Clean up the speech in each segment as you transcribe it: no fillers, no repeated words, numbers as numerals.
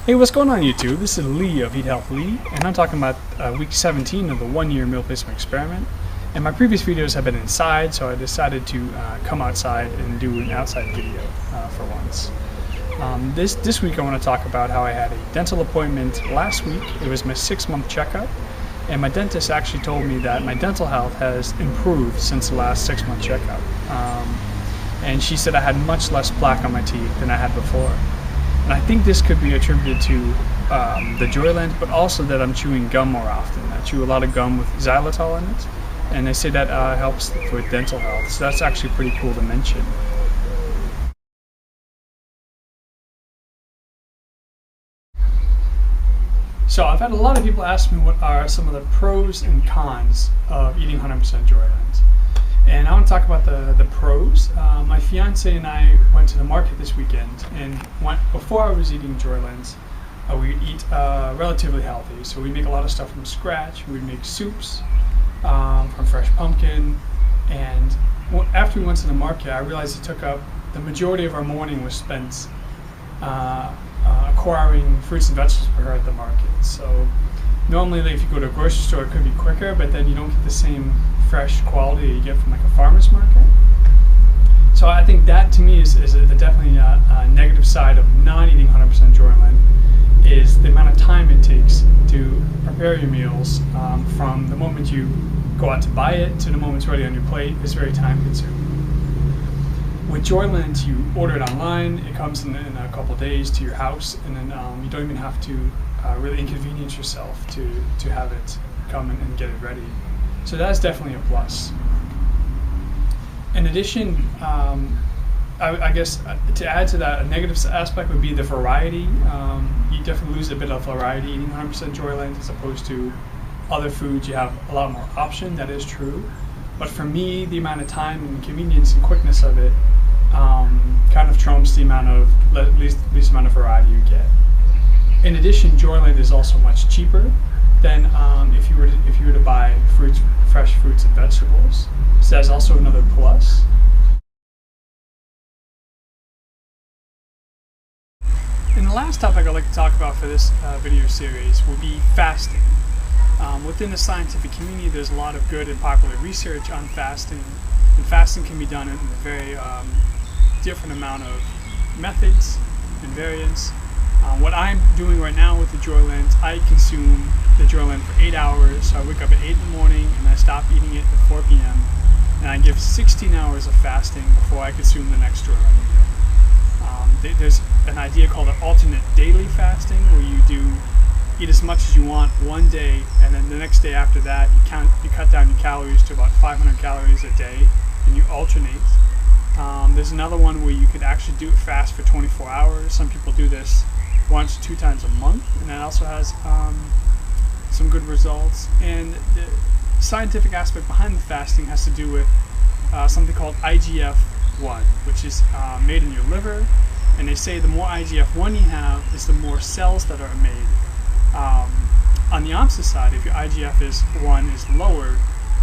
Hey, what's going on YouTube? This is Lee of Eat.Health Lee, and I'm talking about week 17 of the 1-year meal placement experiment. And my previous videos have been inside, so I decided to come outside and do an outside video for once. This week I want to talk about how I had a dental appointment last week. It was my 6-month checkup, and my dentist actually told me that my dental health has improved since the last 6-month checkup. And she said I had much less plaque on my teeth than I had before. And I think this could be attributed to the Joylent, but also that I'm chewing gum more often. I chew a lot of gum with xylitol in it, and they say that helps with dental health. So that's actually pretty cool to mention. So I've had a lot of people ask me what are some of the pros and cons of eating 100% Joylent. And I want to talk about the pros. My fiance and I went to the market this weekend, and before I was eating Joylent, we would eat relatively healthy. So we make a lot of stuff from scratch. We'd make soups from fresh pumpkin, and after we went to the market, I realized it took up the majority of our morning was spent acquiring fruits and vegetables for her at the market. So normally, if you go to a grocery store, it could be quicker, but then you don't get the same fresh quality you get from like a farmer's market. So I think that to me is definitely a negative side of not eating 100% Joylent, is the amount of time it takes to prepare your meals from the moment you go out to buy it to the moment it's ready on your plate is very time consuming. With Joylent, you order it online, it comes in a couple of days to your house, and then you don't even have to really inconvenience yourself to have it come and get it ready. So that's definitely a plus. In addition, I guess to add to that, a negative aspect would be the variety. You definitely lose a bit of variety eating 100% Joylent as opposed to other foods. You have a lot more option, that is true. But for me, the amount of time and convenience and quickness of it kind of trumps the amount of least amount of variety you get. In addition, Joylent is also much cheaper than if you were to buy fresh fruits and vegetables. So that's also another plus. And the last topic I'd like to talk about for this video series will be fasting. Within the scientific community, there's a lot of good and popular research on fasting, and fasting can be done in a very different amount of methods and variants. What I'm doing right now with the Joylent, I consume the Joylent for 8 hours. So I wake up at 8 in the morning and I stop eating it at 4 p.m. And I give 16 hours of fasting before I consume the next Joylent meal. There's an idea called an alternate daily fasting, where you eat as much as you want one day, and then the next day after that you cut down your calories to about 500 calories a day, and you alternate. There's another one where you could actually do it fast for 24 hours. Some people do this 1 to 2 times a month, and that also has some good results. And the scientific aspect behind the fasting has to do with something called IGF-1, which is made in your liver, and they say the more IGF-1 you have is the more cells that are made. On the opposite side, if your IGF-1 is lower,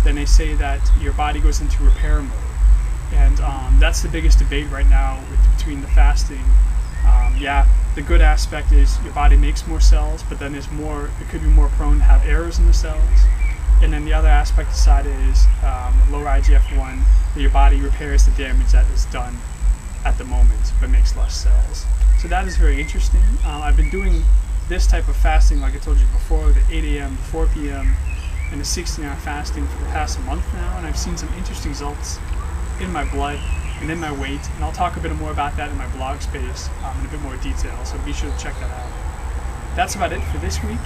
then they say that your body goes into repair mode. And that's the biggest debate right now between the fasting. The good aspect is your body makes more cells, but then it could be more prone to have errors in the cells. And then the other aspect of the side is lower IGF-1, that your body repairs the damage that is done at the moment, but makes less cells. So that is very interesting. I've been doing this type of fasting, like I told you before, the 8 a.m. to 4 p.m. and the 16-hour fasting for the past month now, and I've seen some interesting results in my blood and in my weight, and I'll talk a bit more about that in my blog space in a bit more detail, so be sure to check that out. That's about it for this week.